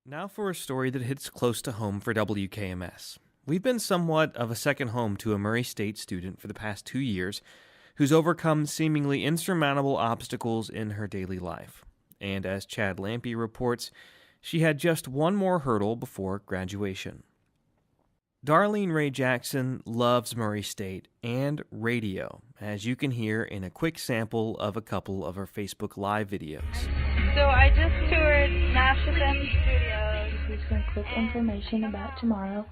Now for a story that hits close to home for WKMS. We've been somewhat of a second home to a Murray State student for the past 2 years who's overcome seemingly insurmountable obstacles in her daily life. And as Chad Lampe reports, she had just one more hurdle before graduation. Darlene Ray Jackson loves Murray State and radio, as you can hear in a quick sample of a couple of her Facebook Live videos. So I just toured Nashville Studios. Here's some quick information about tomorrow.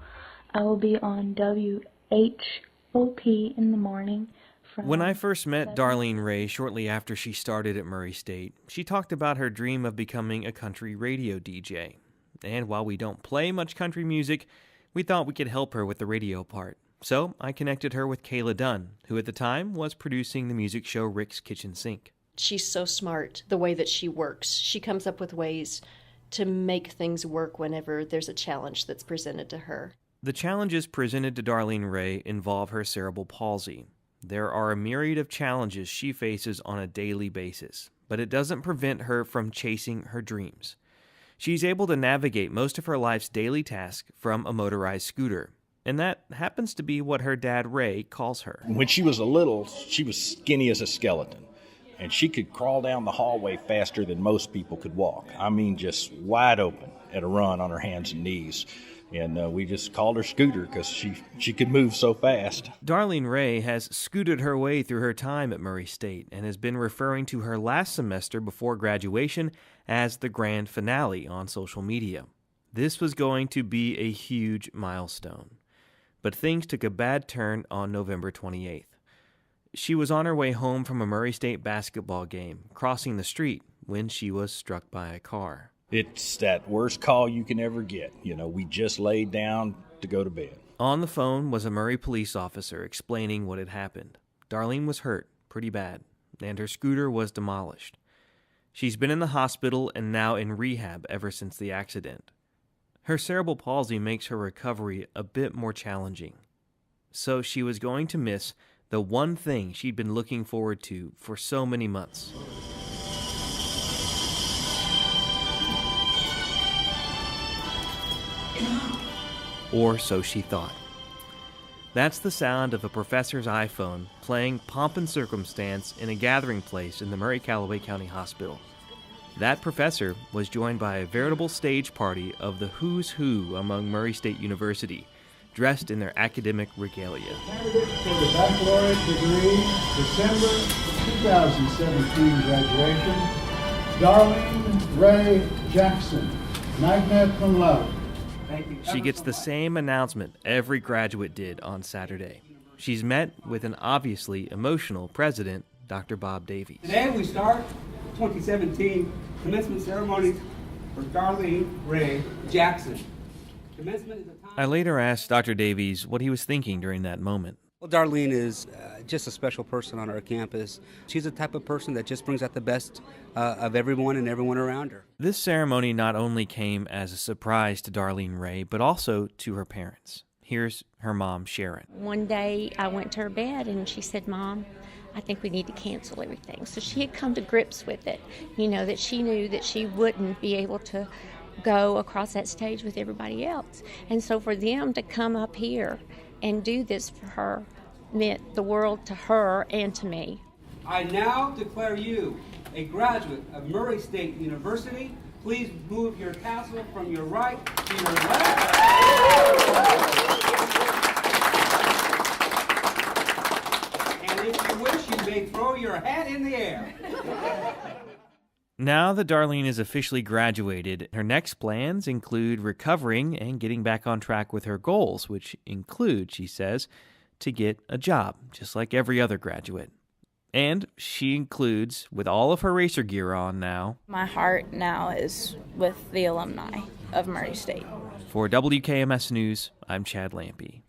I will be on WHOP in the morning. When I first met Darlene Ray shortly after she started at Murray State, she talked about her dream of becoming a country radio DJ. And while we don't play much country music, we thought we could help her with the radio part. So I connected her with Kayla Dunn, who at the time was producing the music show Rick's Kitchen Sink. She's so smart, the way that she works. She comes up with ways to make things work whenever there's a challenge that's presented to her. The challenges presented to Darlene Ray involve her cerebral palsy. There are a myriad of challenges she faces on a daily basis, but it doesn't prevent her from chasing her dreams. She's able to navigate most of her life's daily tasks from a motorized scooter, and that happens to be what her dad Ray calls her. When she was little, she was skinny as a skeleton. And she could crawl down the hallway faster than most people could walk. I mean, just wide open at a run on her hands and knees. And we just called her Scooter because she could move so fast. Darlene Ray has scooted her way through her time at Murray State and has been referring to her last semester before graduation as the grand finale on social media. This was going to be a huge milestone. But things took a bad turn on November 28th. She was on her way home from a Murray State basketball game, crossing the street, when she was struck by a car. It's that worst call you can ever get. You know, we just laid down to go to bed. On the phone was a Murray police officer explaining what had happened. Darlene was hurt, pretty bad, and her scooter was demolished. She's been in the hospital and now in rehab ever since the accident. Her cerebral palsy makes her recovery a bit more challenging. So she was going to miss the one thing she'd been looking forward to for so many months. Or so she thought. That's the sound of a professor's iPhone playing Pomp and Circumstance in a gathering place in the Murray-Callaway County Hospital. That professor was joined by a veritable stage party of the who's who among Murray State University, dressed in their academic regalia. Candidates for the baccalaureate degree, December 2017 graduation, Darlene Ray Jackson, magna cum laude. She gets the same announcement every graduate did on Saturday. She's met with an obviously emotional president, Dr. Bob Davies. Today we start 2017 commencement ceremonies for Darlene Ray Jackson. I later asked Dr. Davies what he was thinking during that moment. Well, Darlene is just a special person on our campus. She's the type of person that just brings out the best of everyone and everyone around her. This ceremony not only came as a surprise to Darlene Ray, but also to her parents. Here's her mom, Sharon. One day I went to her bed and she said, "Mom, I think we need to cancel everything." So she had come to grips with it, that she knew that she wouldn't be able to go across that stage with everybody else. And so for them to come up here and do this for her meant the world to her and to me. I now declare you a graduate of Murray State University. Please move your tassel from your right to your left. And if you wish, you may throw your hat in the air. Now that Darlene is officially graduated, her next plans include recovering and getting back on track with her goals, which include, she says, to get a job, just like every other graduate. And she includes, with all of her racer gear on now, My heart now is with the alumni of Murray State. For WKMS News, I'm Chad Lampe.